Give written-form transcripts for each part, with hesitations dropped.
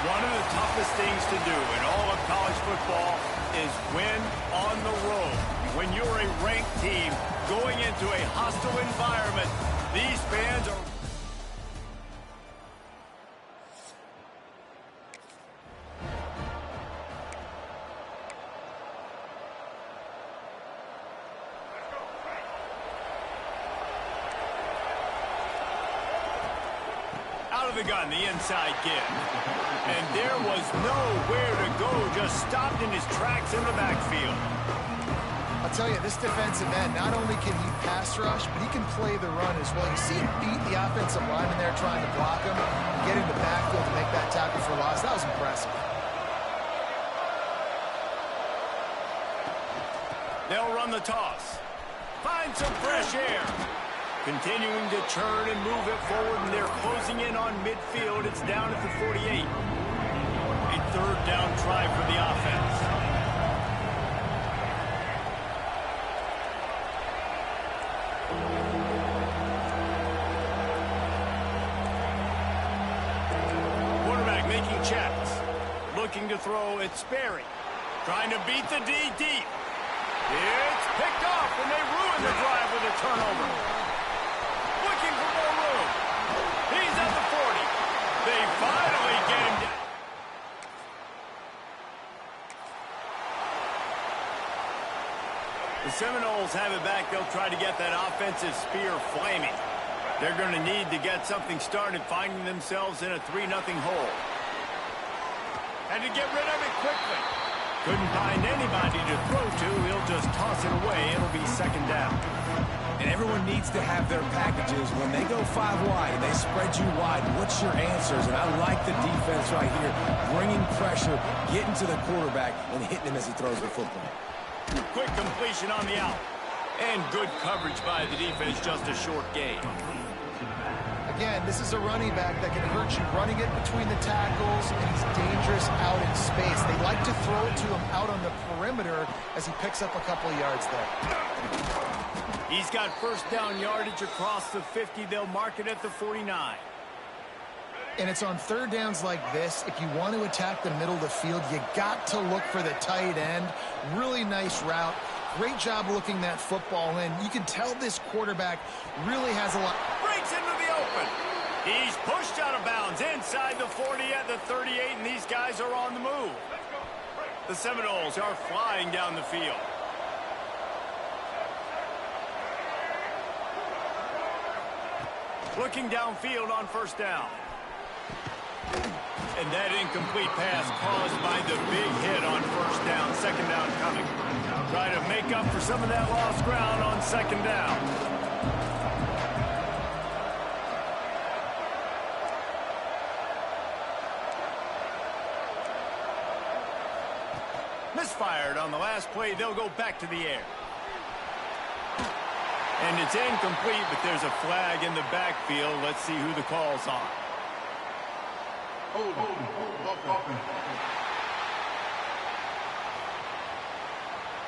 One of the toughest things to do in all of college football is win on the road. When you're a ranked team going into a hostile environment, these fans are... Out of the gun, the inside give. And there was nowhere to go, just stopped in his tracks in the backfield. I'll tell you, this defensive end, not only can he pass rush, but he can play the run as well. You see him beat the offensive lineman there trying to block him and get in the backfield to make that tackle for loss. That was impressive. They'll run the toss. Find some fresh air. Continuing to churn and move it forward, and they're closing in on midfield. It's down at the 48. A third down try for the offense. Quarterback making checks. Looking to throw, it's Sperry. Trying to beat the D deep. It's picked off, and they ruin the drive with a turnover. Looking for more room. He's at the 40. They finally get him down. The Seminoles have it back. They'll try to get that offensive spear flaming. They're going to need to get something started, finding themselves in a 3-0 hole. Had to get rid of it quickly. Couldn't find anybody to throw to. He'll just toss it away. It'll be second down. And everyone needs to have their packages. When they go 5 wide and they spread you wide, what's your answers? And I like the defense right here, bringing pressure, getting to the quarterback, and hitting him as he throws the football. Quick completion on the out. And good coverage by the defense, just a short gain. Again, this is a running back that can hurt you running it between the tackles, and he's dangerous out in space. They like to throw it to him out on the perimeter as he picks up a couple of yards there. He's got first down yardage across the 50. They'll mark it at the 49. And it's on third downs like this. If you want to attack the middle of the field, you got to look for the tight end. Really nice route. Great job looking that football in. You can tell this quarterback really has a lot. Breaks into the open. He's pushed out of bounds inside the 40 at the 38, and these guys are on the move. The Seminoles are flying down the field. Looking downfield on first down. And that incomplete pass caused by the big hit on first down. Second down coming. Try to make up for some of that lost ground on second down. Misfired on the last play. They'll go back to the air. And it's incomplete, but there's a flag in the backfield. Let's see who the call's on.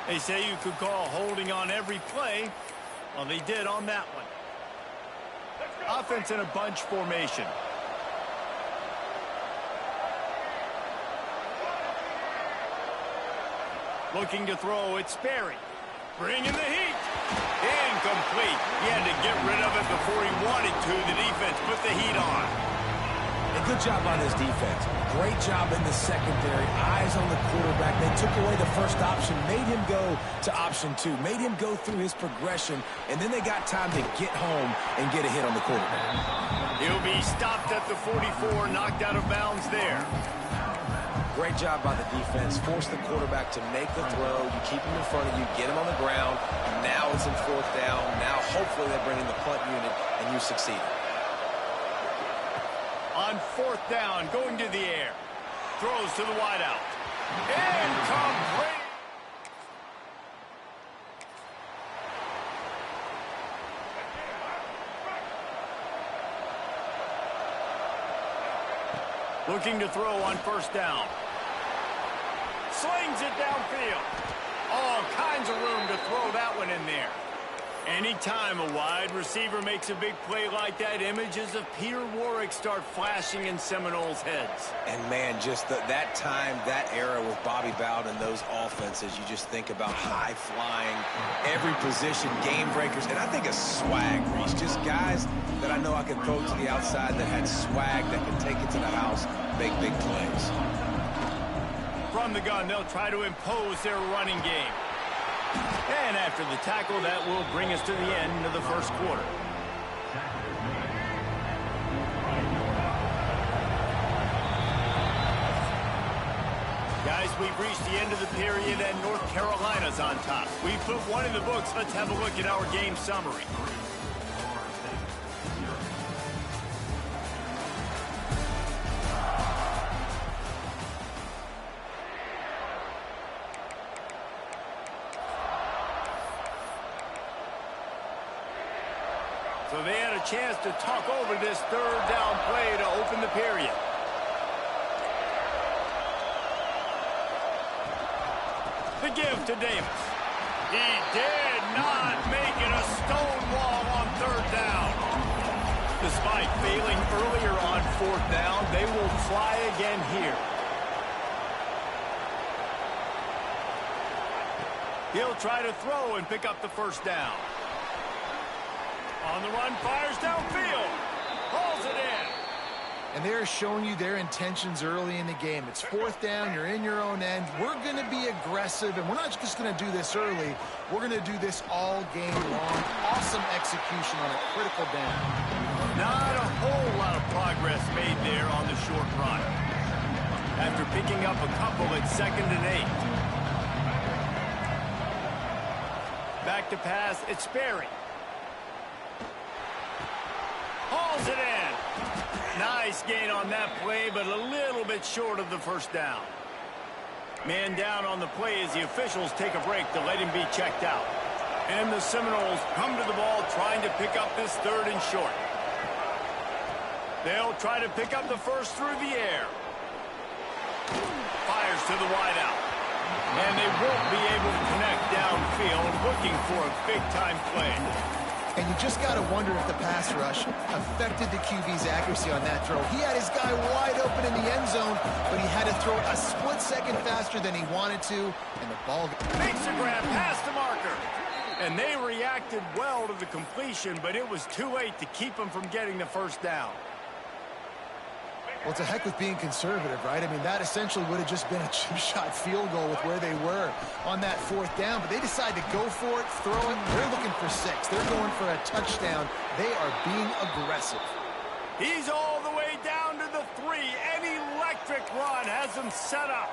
They say you could call holding on every play. Well, they did on that one. Offense in a bunch formation. Looking to throw, it's Sperry. Bringing the heat. Incomplete. He had to get rid of it before he wanted to. The defense put the heat on. And good job on this defense. Great job in the secondary. Eyes on the quarterback. They took away the first option, made him go to option 2, made him go through his progression, and then they got time to get home and get a hit on the quarterback. He'll be stopped at the 44, knocked out of bounds there. Great job by the defense. Force the quarterback to make the throw. You keep him in front of you, get him on the ground. Now it's in fourth down. Now hopefully they bring in the punt unit, and you succeed. On fourth down, going to the air. Throws to the wideout. Incomplete. Looking to throw on first down. Slings it downfield. All kinds of room to throw that one in there. Anytime a wide receiver makes a big play like that, images of Peter Warrick start flashing in Seminoles' heads. And, man, just that time, that era with Bobby Bowden and those offenses, you just think about high-flying, every position, game breakers, and I think a swag, Reese. Just guys that I know I can throw to the outside that had swag that can take it to the house, make big plays. From the gun, they'll try to impose their running game. And after the tackle, that will bring us to the end of the first quarter. Guys, we've reached the end of the period, and North Carolina's on top. We put one in the books. Let's have a look at our game summary. So they had a chance to talk over this third down play to open the period. The give to Davis. He did not make it a stonewall on third down. Despite failing earlier on fourth down, they will try again here. He'll try to throw and pick up the first down. On the run, fires downfield. Hauls it in. And they're showing you their intentions early in the game. It's fourth down. You're in your own end. We're going to be aggressive, and we're not just going to do this early. We're going to do this all game long. Awesome execution on a critical down. Not a whole lot of progress made there on the short run. After picking up a couple at 2nd and 8. Back to pass. It's Sperry. Hauls it in. Nice gain on that play, but a little bit short of the first down. Man down on the play as the officials take a break to let him be checked out. And the Seminoles come to the ball trying to pick up this 3rd and short. They'll try to pick up the first through the air. Fires to the wideout. And they won't be able to connect downfield, looking for a big-time play. And you just got to wonder if the pass rush affected the QB's accuracy on that throw. He had his guy wide open in the end zone, but he had to throw a split second faster than he wanted to, and the ball makes a grab past the marker. And they reacted well to the completion, but it was too late to keep them from getting the first down. Well, it's a heck with being conservative, right? I mean, that essentially would have just been a chip-shot field goal with where they were on that fourth down. But they decide to go for it, throw it. They're looking for 6. They're going for a touchdown. They are being aggressive. He's all the way down to the 3. An electric run has him set up.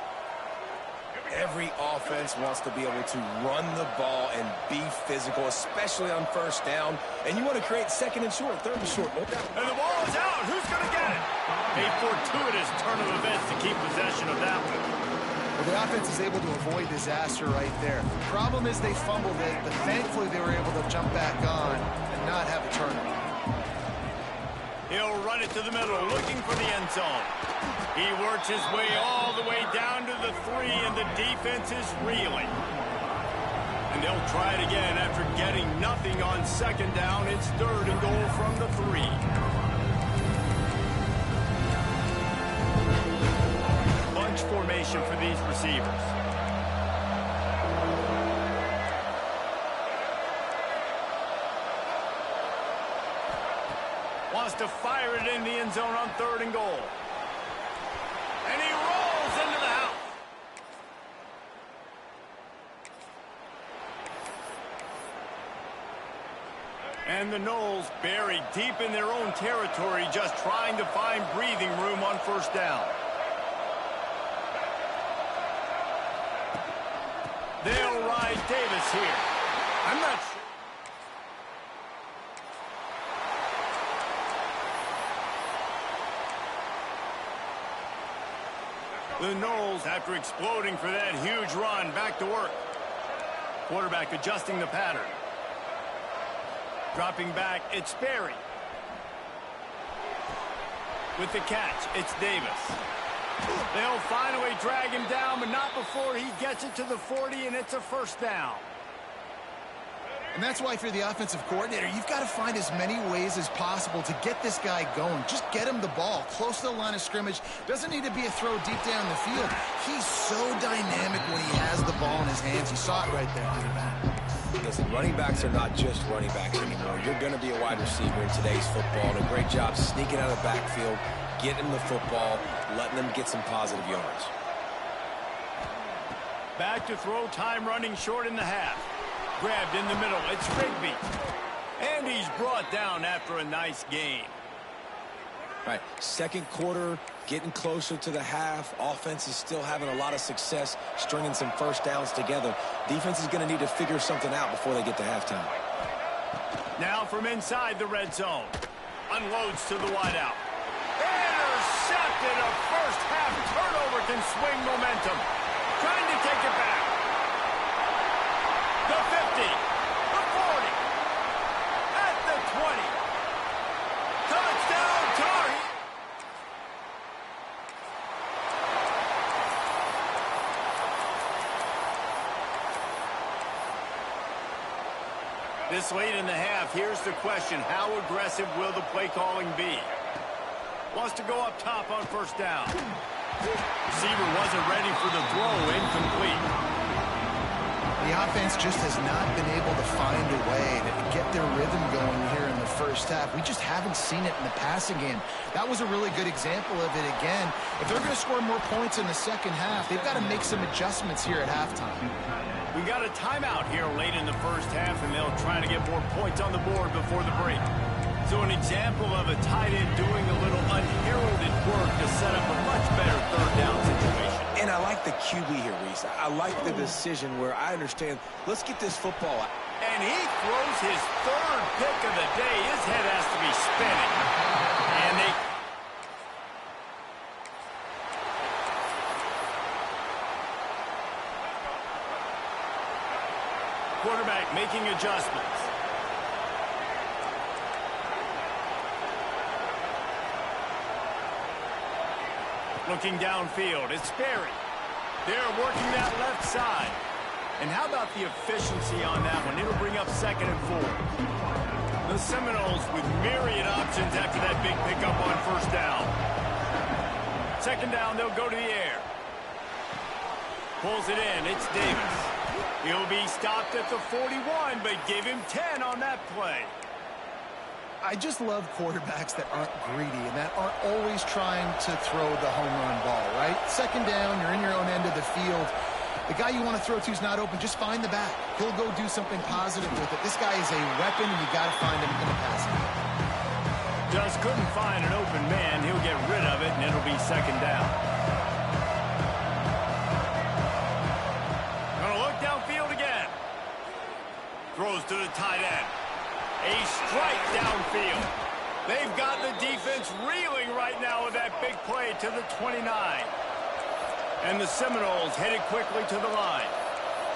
Every offense wants to be able to run the ball and be physical, especially on first down. And you want to create 2nd and short, 3rd and short. No doubt. And the ball is out. Who's going to get it? A fortuitous turn of events to keep possession of that one. Well, the offense is able to avoid disaster right there. Problem is they fumbled it, but thankfully they were able to jump back on and not have a turnover. He'll run it to the middle, looking for the end zone. He works his way all the way down to the 3, and the defense is reeling. And they'll try it again after getting nothing on 2nd down. It's 3rd and goal from the 3. Bunch formation for these receivers. Wants to fire it in the end zone on 3rd and goal. And he rolls into the house. And the Noles buried deep in their own territory, just trying to find breathing room on first down. They'll ride Davis here. I'm not sure. The Noles, after exploding for that huge run, back to work. Quarterback adjusting the pattern. Dropping back, it's Sperry. With the catch, it's Davis. They'll finally drag him down, but not before he gets it to the 40, and it's a first down. And that's why, if you're the offensive coordinator, you've got to find as many ways as possible to get this guy going. Just get him the ball close to the line of scrimmage. Doesn't need to be a throw deep down the field. He's so dynamic when he has the ball in his hands. You saw it right there. Listen, running backs are not just running backs anymore. You're going to be a wide receiver in today's football. And a great job sneaking out of the backfield, getting the football, letting them get some positive yards. Back to throw, time running short in the half. Grabbed in the middle, it's Rigby. And he's brought down after a nice gain. All right, second quarter, getting closer to the half. Offense is still having a lot of success stringing some first downs together. Defense is going to need to figure something out before they get to halftime. Now from inside the red zone. Unloads to the wideout. Intercepted. A first half turnover can swing momentum. Trying to take it back. The 50, the 40, at the 20. Touchdown, Tar Heels. This late in the half, here's the question. How aggressive will the play calling be? Wants to go up top on first down. Receiver wasn't ready for the throw, incomplete. The offense just has not been able to find a way to get their rhythm going here in the first half. We just haven't seen it in the passing game. That was a really good example of it again. If they're going to score more points in the second half, they've got to make some adjustments here at halftime. We got a timeout here late in the first half, and they'll try to get more points on the board before the break. So an example of a tight end doing a little unheralded work to set up a much better third down situation. And I like the QB here, Reese. I like the decision where I understand, let's get this football out. And he throws his third pick of the day. His head has to be spinning. And they... Quarterback making adjustments. Looking downfield, it's Sperry. They're working that left side. And how about the efficiency on that one? It'll bring up 2nd and 4. The Seminoles with myriad options after that big pickup on first down. 2nd down, they'll go to the air. Pulls it in, it's Davis. He'll be stopped at the 41, but give him 10 on that play. I just love quarterbacks that aren't greedy and that aren't always trying to throw the home run ball, right? 2nd down, you're in your own end of the field. The guy you want to throw to is not open. Just find the back. He'll go do something positive with it. This guy is a weapon, and you got to find him in the passing game. Just couldn't find an open man. He'll get rid of it, and it'll be 2nd down. Gonna look downfield again. Throws to the tight end. A strike downfield. They've got the defense reeling right now with that big play to the 29. And the Seminoles headed quickly to the line.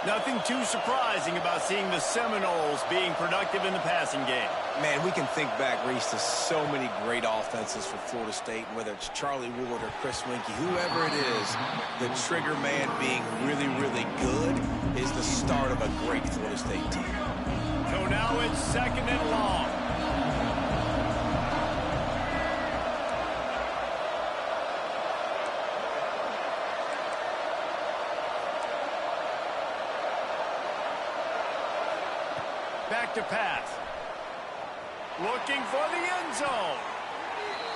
Nothing too surprising about seeing the Seminoles being productive in the passing game. Man, we can think back, Reese, to so many great offenses for Florida State, whether it's Charlie Ward or Chris Winkie, whoever it is, the trigger man being really, really good is the start of a great Florida State team. So now it's 2nd and long. Back to pass. Looking for the end zone.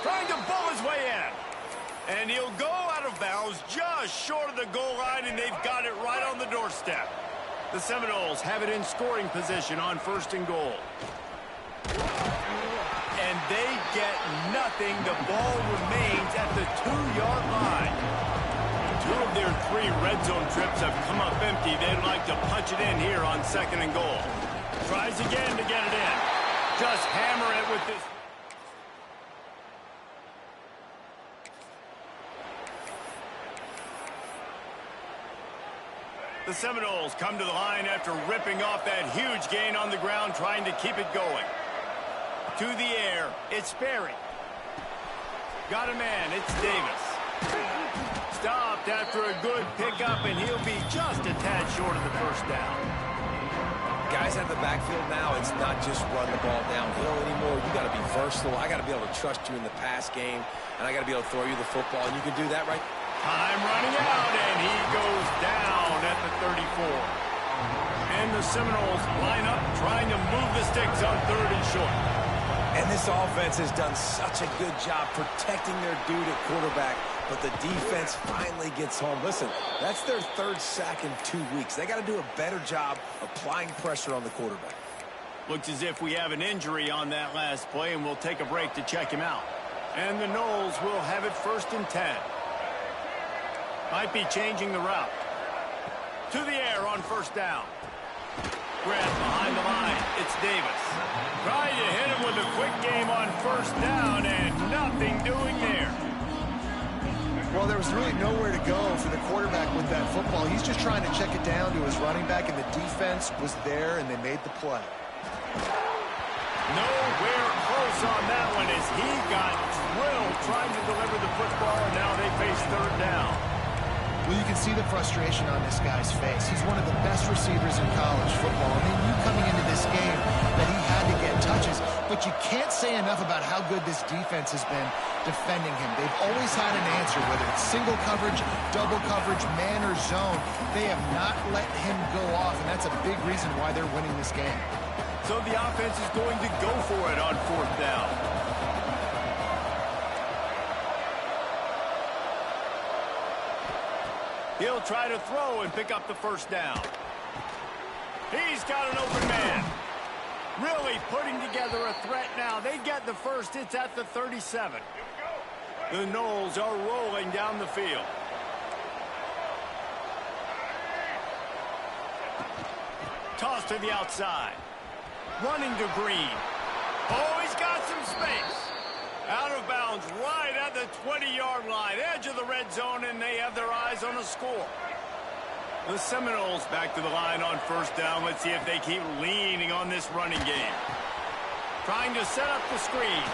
Trying to bull his way in. And he'll go out of bounds just short of the goal line, and they've got it right on the doorstep. The Seminoles have it in scoring position on 1st and goal. And they get nothing. The ball remains at the 2-yard line. 2 of their 3 red zone trips have come up empty. They'd like to punch it in here on 2nd and goal. Tries again to get it in. Just hammer it with this. The Seminoles come to the line after ripping off that huge gain on the ground, trying to keep it going. To the air, it's Sperry. Got a man, it's Davis. Stopped after a good pickup, and he'll be just a tad short of the first down. guys out of the backfield now, it's not just run the ball downhill anymore. You got to be versatile. I got to be able to trust you in the pass game, and I got to be able to throw you the football, and you can do that right. Time running out, and he goes down at the 34. And the Seminoles line up, trying to move the sticks on 3rd and short. And this offense has done such a good job protecting their dude at quarterback, but the defense finally gets home. Listen, that's their 3rd sack in 2 weeks. They got to do a better job applying pressure on the quarterback. Looks as if we have an injury on that last play, and we'll take a break to check him out. And the Noles will have it 1st and 10. Might be changing the route. To the air on 1st down. Grab behind the line. It's Davis. Trying to hit him with a quick game on 1st down, and nothing doing there. Well, there was really nowhere to go for the quarterback with that football. He's just trying to check it down to his running back, and the defense was there, and they made the play. Nowhere close on that one as he got drilled trying to deliver the football, and now they face 3rd down. Well, you can see the frustration on this guy's face. He's one of the best receivers in college football, and they knew coming into this game that he had to get touches, but you can't say enough about how good this defense has been defending him. They've always had an answer, whether it's single coverage, double coverage, man or zone. They have not let him go off, and that's a big reason why they're winning this game. So the offense is going to go for it on 4th down. He'll try to throw and pick up the 1st down. He's got an open man. Really putting together a threat now. They get the 1st. It's at the 37. The Noles are rolling down the field. Toss to the outside. Running to Green. Oh, he's got some space. Out of bounds right at the 20-yard line. Edge of the red zone, and they have their eyes on a score. The Seminoles back to the line on 1st down. Let's see if they keep leaning on this running game. Trying to set up the screen.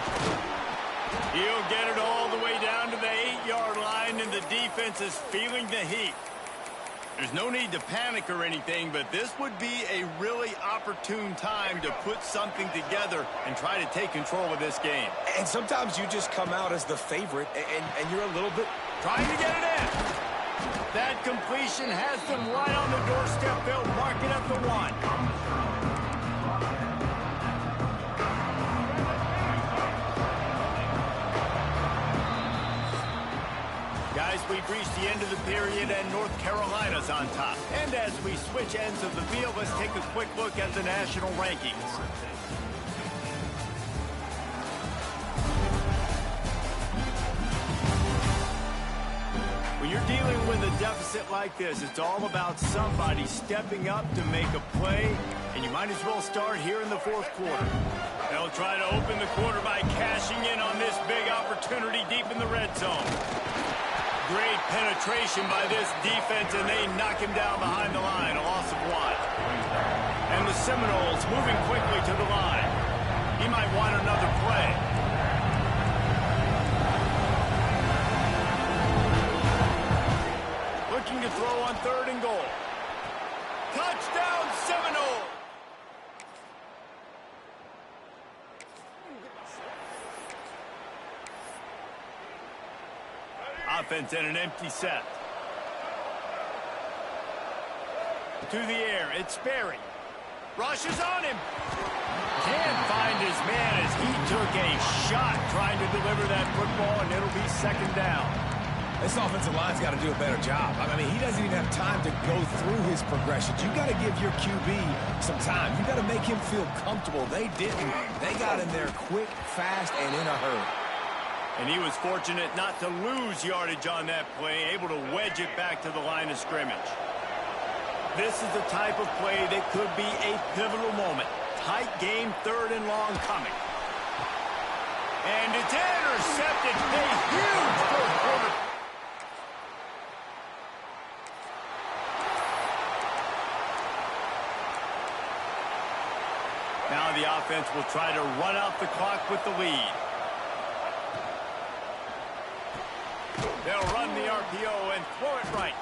He'll get it all the way down to the 8-yard line, and the defense is feeling the heat. There's no need to panic or anything, but this would be a really opportune time to put something together and try to take control of this game. And sometimes you just come out as the favorite, and you're a little bit... Trying to get it in. That completion has them right on the doorstep. They'll mark it at the 1. Guys, we've reached the end of the period, and North Carolina's on top. And as we switch ends of the field, let's take a quick look at the national rankings. When you're dealing with a deficit like this, it's all about somebody stepping up to make a play, and you might as well start here in the 4th quarter. They'll try to open the quarter by cashing in on this big opportunity deep in the red zone. Great penetration by this defense, and they knock him down behind the line, a loss of 1. And the Seminoles moving quickly to the line. He might want another play. Looking to throw on 3rd and goal. Touchdown, Seminoles! Offense and an empty set. To the air, it's Sperry. Rushes on him. Can't find his man as he took a shot trying to deliver that football, and it'll be 2nd down. This offensive line's got to do a better job. I mean, he doesn't even have time to go through his progressions. You got to give your QB some time. You got to make him feel comfortable. They didn't. They got in there quick, fast, and in a hurry. And he was fortunate not to lose yardage on that play, able to wedge it back to the line of scrimmage. This is the type of play that could be a pivotal moment. Tight game, 3rd and long coming. And it's intercepted. A huge 4th quarter. Now the offense will try to run out the clock with the lead. They'll run the RPO and throw it right.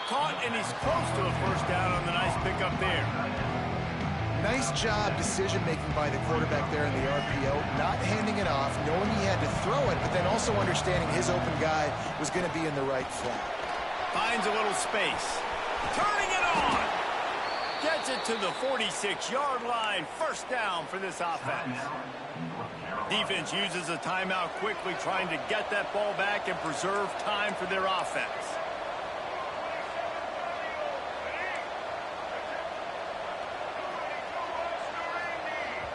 Caught, and he's close to a 1st down on the nice pickup there. Nice job decision-making by the quarterback there in the RPO, not handing it off, knowing he had to throw it, but then also understanding his open guy was going to be in the right flat. Finds a little space. Turning it on. Gets it to the 46-yard line. First down for this offense. Defense uses a timeout quickly, trying to get that ball back and preserve time for their offense.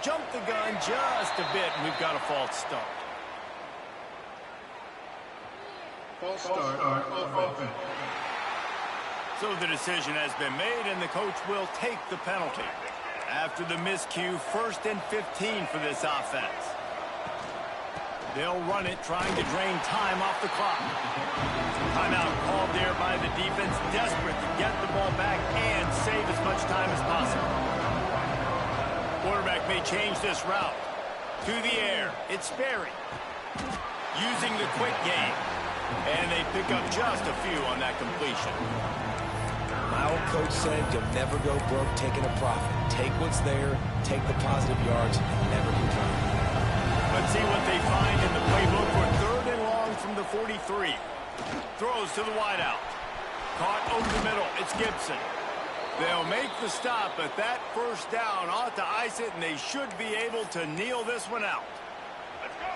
Jump the gun just a bit, and we've got a false start. False start offense. So the decision has been made, and the coach will take the penalty. After the miscue, 1st and 15 for this offense. They'll run it, trying to drain time off the clock. Timeout called there by the defense, desperate to get the ball back and save as much time as possible. Quarterback may change this route. To the air, it's Sperry. Using the quick game. And they pick up just a few on that completion. My old coach said you'll never go broke taking a profit. Take what's there, take the positive yards, and never complain. Let's see what they find in the playbook for 3rd and long from the 43. Throws to the wideout. Caught over the middle. It's Gibson. They'll make the stop, but that first down ought to ice it, and they should be able to kneel this one out.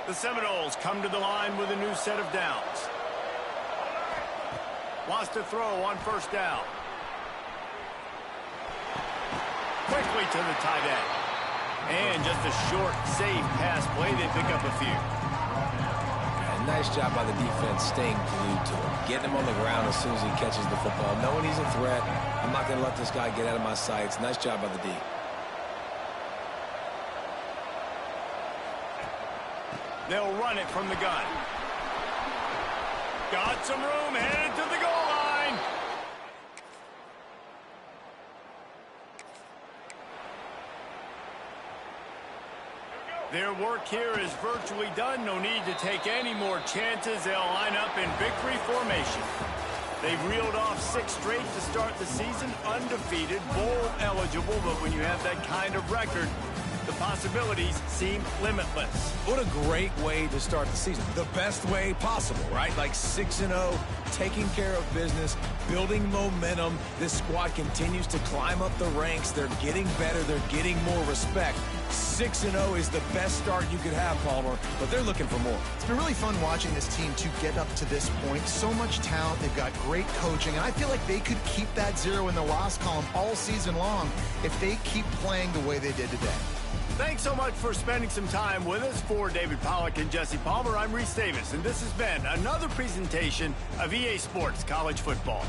The Seminoles come to the line with a new set of downs. Wants to throw on 1st down. Quickly to the tight end. And just a short, safe pass play. They pick up a few. Yeah, nice job by the defense staying glued to him. Getting him on the ground as soon as he catches the football. Knowing he's a threat, I'm not going to let this guy get out of my sights. Nice job by the D. They'll run it from the gun. Got some room, headed to the goal line. Their work here is virtually done. No need to take any more chances. They'll line up in victory formation. They've reeled off 6 straight to start the season, undefeated, bowl eligible, but when you have that kind of record, the possibilities seem limitless. What a great way to start the season. The best way possible, right? Like 6-0, taking care of business, building momentum. This squad continues to climb up the ranks. They're getting better. They're getting more respect. 6-0 is the best start you could have, Palmer, but they're looking for more. It's been really fun watching this team to get up to this point. So much talent. They've got great coaching, and I feel like they could keep that 0 in the loss column all season long if they keep playing the way they did today. Thanks so much for spending some time with us. For David Pollack and Jesse Palmer, I'm Reese Davis, and this has been another presentation of EA Sports College Football.